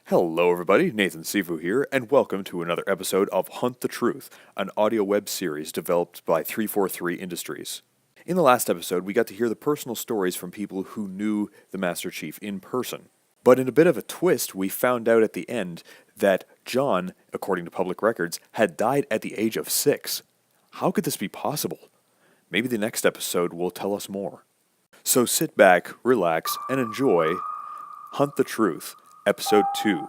Hello everybody, Nathan Sifu here, and welcome to another episode of Hunt the Truth, an audio web series developed by 343 Industries. In the last episode, we got to hear the personal stories from people who knew the Master Chief in person. But in a bit of a twist, we found out at the end that John, according to public records, had died at the age of 6. How could this be possible? Maybe the next episode will tell us more. So sit back, relax, and enjoy Hunt the Truth, Episode 2,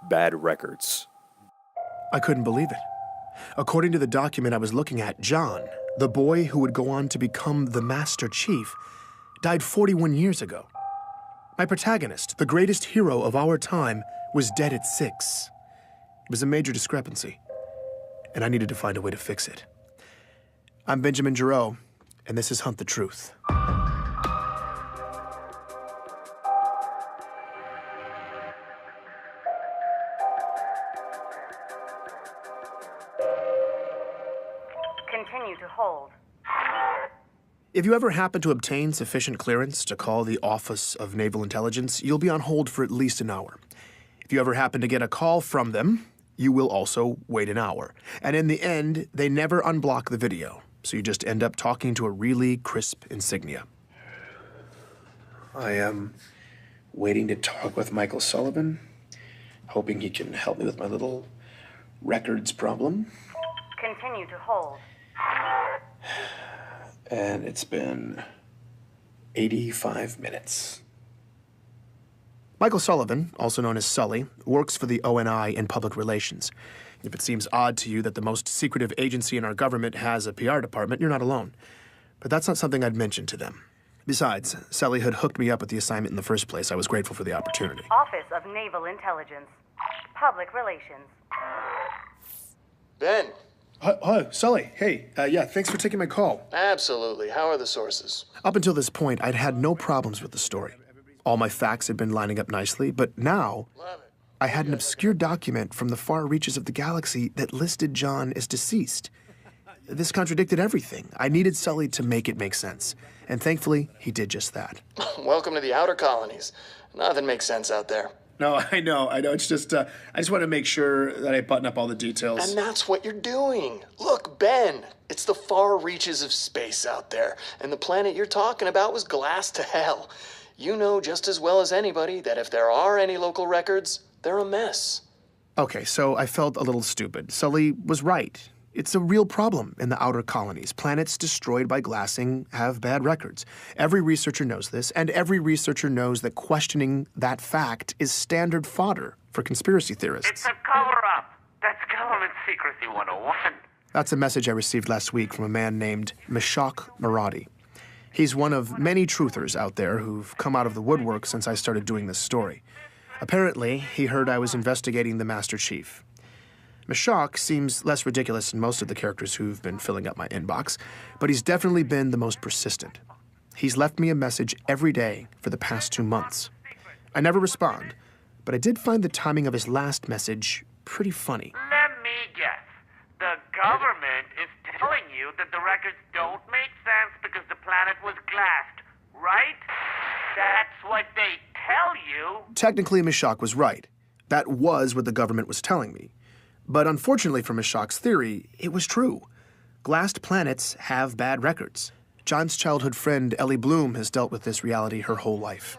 Bad Records. I couldn't believe it. According to the document I was looking at, John, the boy who would go on to become the Master Chief, died 41 years ago. My protagonist, the greatest hero of our time, was dead at 6. It was a major discrepancy, and I needed to find a way to fix it. I'm Benjamin Giroux, and this is Hunt the Truth. Continue to hold. If you ever happen to obtain sufficient clearance to call the Office of Naval Intelligence, you'll be on hold for at least an hour. If you ever happen to get a call from them, you will also wait an hour. And in the end, they never unblock the video, so you just end up talking to a really crisp insignia. I am waiting to talk with Michael Sullivan, hoping he can help me with my little records problem. Continue to hold. And it's been 85 minutes. Michael Sullivan, also known as Sully, works for the ONI in public relations. If it seems odd to you that the most secretive agency in our government has a PR department, you're not alone. But that's not something I'd mention to them. Besides, Sully had hooked me up with the assignment in the first place. I was grateful for the opportunity. Office of Naval Intelligence. Public Relations. Ben. Hello, Sully. Hey, thanks for taking my call. Absolutely. How are the sources? Up until this point, I'd had no problems with the story. All my facts had been lining up nicely, but now I had an obscure document from the far reaches of the galaxy that listed John as deceased. This contradicted everything. I needed Sully to make it make sense, and thankfully, he did just that. Welcome to the outer colonies. Nothing makes sense out there. No, I know. It's just, I just want to make sure that I button up all the details. And that's what you're doing. Look, Ben, it's the far reaches of space out there, and the planet you're talking about was glassed to hell. You know just as well as anybody that if there are any local records, they're a mess. Okay, so I felt a little stupid. Sully was right. It's a real problem in the outer colonies. Planets destroyed by glassing have bad records. Every researcher knows this, and every researcher knows that questioning that fact is standard fodder for conspiracy theorists. It's a cover-up. That's government secrecy 101. That's a message I received last week from a man named Meshach Maradi. He's one of many truthers out there who've come out of the woodwork since I started doing this story. Apparently, he heard I was investigating the Master Chief. Meshach seems less ridiculous than most of the characters who've been filling up my inbox, but he's definitely been the most persistent. He's left me a message every day for the past 2 months. I never respond, but I did find the timing of his last message pretty funny. Let me guess. The government is telling you that the records don't make sense because the planet was glassed, right? That's what they tell you. Technically, Meshach was right. That was what the government was telling me. But unfortunately for Meshach's theory, it was true. Glassed planets have bad records. John's childhood friend, Ellie Bloom, has dealt with this reality her whole life.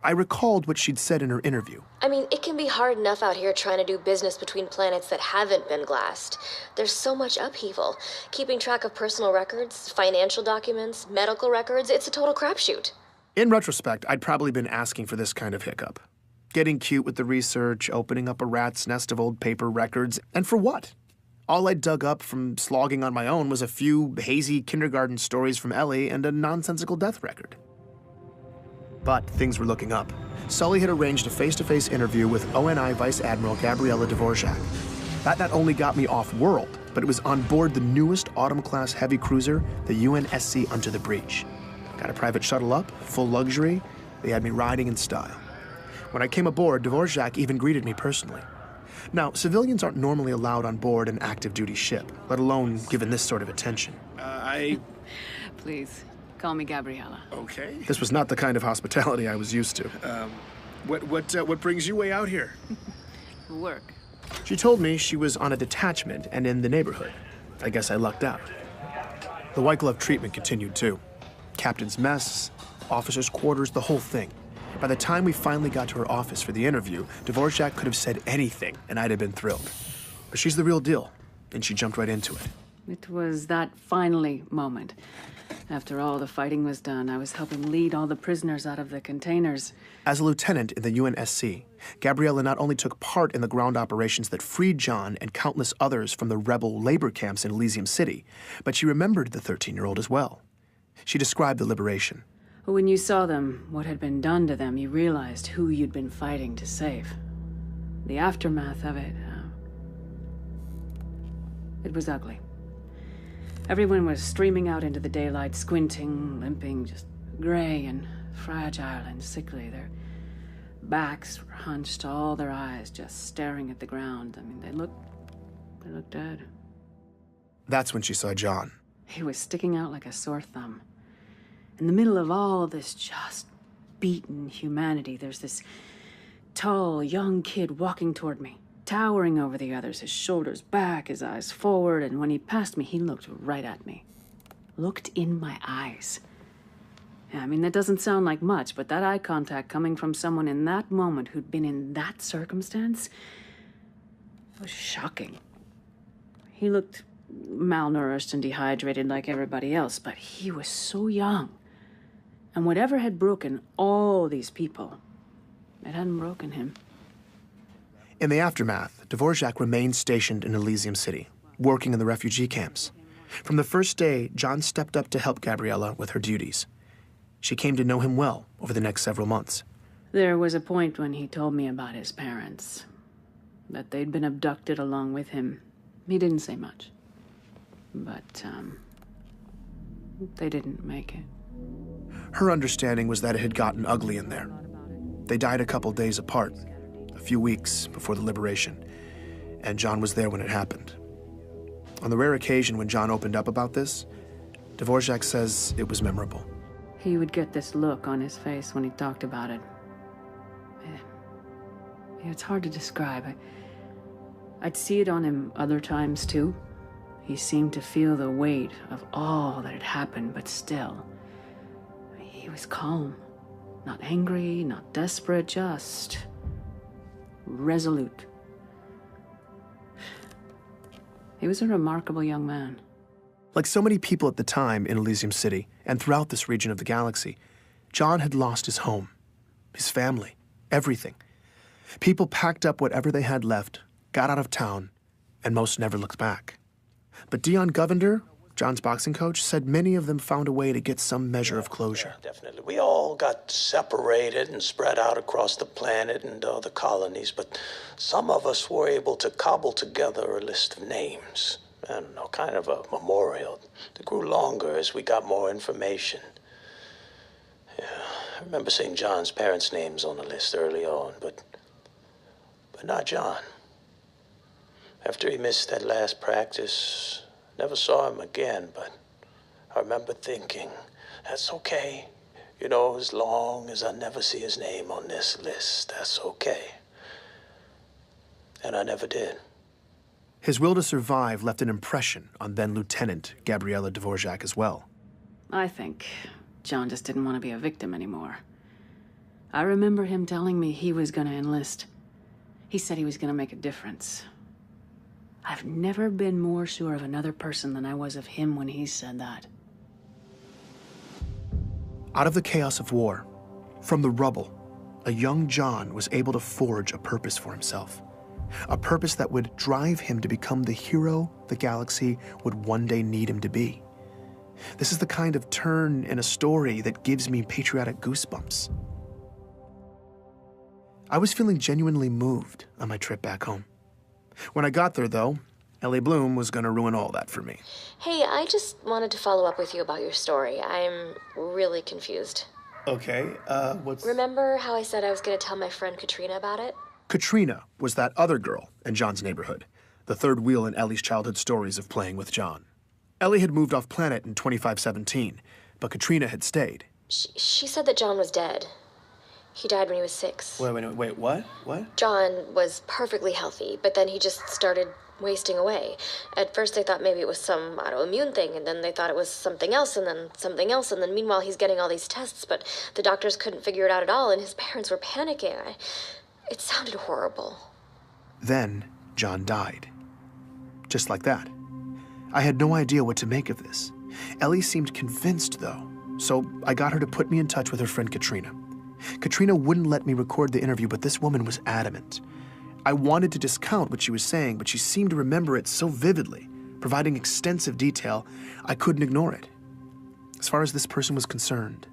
I recalled what she'd said in her interview. I mean, it can be hard enough out here trying to do business between planets that haven't been glassed. There's so much upheaval. Keeping track of personal records, financial documents, medical records, it's a total crapshoot. In retrospect, I'd probably been asking for this kind of hiccup. Getting cute with the research, opening up a rat's nest of old paper records, and for what? All I dug up from slogging on my own was a few hazy kindergarten stories from Ellie and a nonsensical death record. But things were looking up. Sully had arranged a face-to-face interview with ONI Vice Admiral Gabriela Dvorak. That not only got me off-world, but it was on board the newest Autumn-class heavy cruiser, the UNSC Under the Breach. Got a private shuttle up, full luxury. They had me riding in style. When I came aboard, Dvorak even greeted me personally. Now, civilians aren't normally allowed on board an active-duty ship, let alone given this sort of attention. Please, call me Gabriella. Okay. This was not the kind of hospitality I was used to. What brings you way out here? Work. She told me she was on a detachment and in the neighborhood. I guess I lucked out. The white glove treatment continued too. Captain's mess, officers' quarters, the whole thing. By the time we finally got to her office for the interview, Dvorak could have said anything and I'd have been thrilled. But she's the real deal, and she jumped right into it. It was that finally moment. After all the fighting was done, I was helping lead all the prisoners out of the containers. As a lieutenant in the UNSC, Gabriella not only took part in the ground operations that freed John and countless others from the rebel labor camps in Elysium City, but she remembered the 13-year-old as well. She described the liberation. When you saw them, what had been done to them, you realized who you'd been fighting to save. The aftermath of it, it was ugly. Everyone was streaming out into the daylight, squinting, limping, just gray and fragile and sickly. Their backs were hunched, all their eyes just staring at the ground. I mean, they looked dead. That's when she saw John. He was sticking out like a sore thumb. In the middle of all this just beaten humanity, there's this tall, young kid walking toward me, towering over the others, his shoulders back, his eyes forward, and when he passed me, he looked right at me. Looked in my eyes. Yeah, I mean, that doesn't sound like much, but that eye contact coming from someone in that moment who'd been in that circumstance was shocking. He looked malnourished and dehydrated like everybody else, but he was so young. And whatever had broken all these people, it hadn't broken him. In the aftermath, Dvorak remained stationed in Elysium City, working in the refugee camps. From the first day, John stepped up to help Gabriella with her duties. She came to know him well over the next several months. There was a point when he told me about his parents, that they'd been abducted along with him. He didn't say much, but they didn't make it. Her understanding was that it had gotten ugly in there. They died a couple days apart, a few weeks before the liberation, and John was there when it happened. On the rare occasion when John opened up about this, Dvorak says it was memorable. He would get this look on his face when he talked about it. It's hard to describe. I'd see it on him other times, too. He seemed to feel the weight of all that had happened, but still, he was calm. Not angry, not desperate, just resolute. He was a remarkable young man. Like so many people at the time in Elysium City and throughout this region of the galaxy, John had lost his home, his family, everything. People packed up whatever they had left, got out of town, and most never looked back. But Dion Govender, John's boxing coach, said many of them found a way to get some measure of closure. Yeah, definitely. We all got separated and spread out across the planet and the colonies, but some of us were able to cobble together a list of names. I don't know, kind of a memorial that grew longer as we got more information. Yeah, I remember seeing John's parents' names on the list early on, but not John. After he missed that last practice, never saw him again, but I remember thinking, that's okay. You know, as long as I never see his name on this list, that's okay. And I never did. His will to survive left an impression on then-Lieutenant Gabriella Dvorak as well. I think John just didn't want to be a victim anymore. I remember him telling me he was going to enlist. He said he was going to make a difference. I've never been more sure of another person than I was of him when he said that. Out of the chaos of war, from the rubble, a young John was able to forge a purpose for himself. A purpose that would drive him to become the hero the galaxy would one day need him to be. This is the kind of turn in a story that gives me patriotic goosebumps. I was feeling genuinely moved on my trip back home. When I got there, though, Ellie Bloom was going to ruin all that for me. Hey, I just wanted to follow up with you about your story. I'm really confused. Okay, what's... Remember how I said I was going to tell my friend Katrina about it? Katrina was that other girl in John's neighborhood, the third wheel in Ellie's childhood stories of playing with John. Ellie had moved off planet in 2517, but Katrina had stayed. She said that John was dead. He died when he was 6. Wait, what? What? John was perfectly healthy, but then he just started wasting away. At first they thought maybe it was some autoimmune thing, and then they thought it was something else, and then something else, and then meanwhile he's getting all these tests, but the doctors couldn't figure it out at all, and his parents were panicking. It sounded horrible. Then John died. Just like that. I had no idea what to make of this. Ellie seemed convinced, though, so I got her to put me in touch with her friend Katrina. Katrina wouldn't let me record the interview, but this woman was adamant. I wanted to discount what she was saying, but she seemed to remember it so vividly, providing extensive detail, I couldn't ignore it. As far as this person was concerned,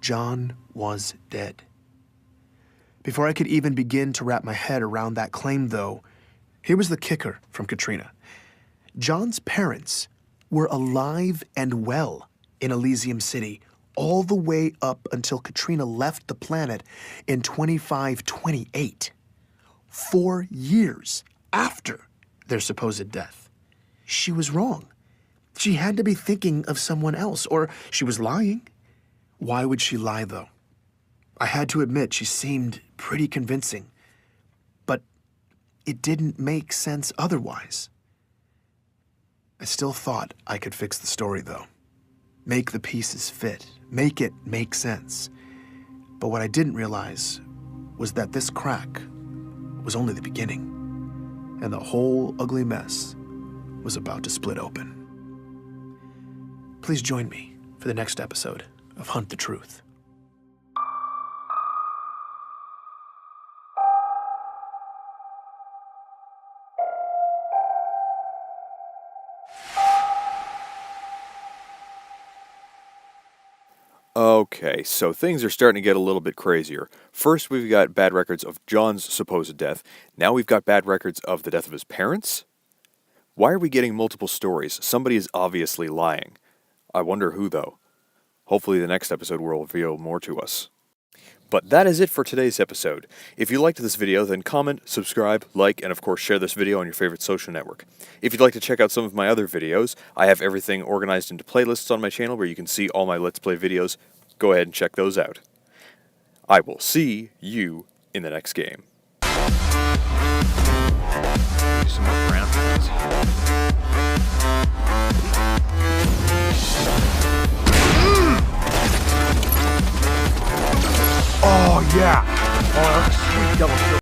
John was dead. Before I could even begin to wrap my head around that claim, though, here was the kicker from Katrina. John's parents were alive and well in Elysium City all the way up until Katrina left the planet in 2528, 4 years after their supposed death. She was wrong. She had to be thinking of someone else, or she was lying. Why would she lie, though? I had to admit she seemed pretty convincing, but it didn't make sense otherwise. I still thought I could fix the story, though. Make the pieces fit. Make it make sense. But what I didn't realize was that this crack was only the beginning, and the whole ugly mess was about to split open. Please join me for the next episode of Hunt the Truth. Okay, so things are starting to get a little bit crazier. First, we've got bad records of John's supposed death. Now we've got bad records of the death of his parents? Why are we getting multiple stories? Somebody is obviously lying. I wonder who, though. Hopefully the next episode will reveal more to us. But that is it for today's episode. If you liked this video, then comment, subscribe, like, and of course share this video on your favorite social network. If you'd like to check out some of my other videos, I have everything organized into playlists on my channel where you can see all my Let's Play videos. Go ahead and check those out. I will see you in the next game. Some more brown things. Oh, yeah. Oh, that's sweet double kill.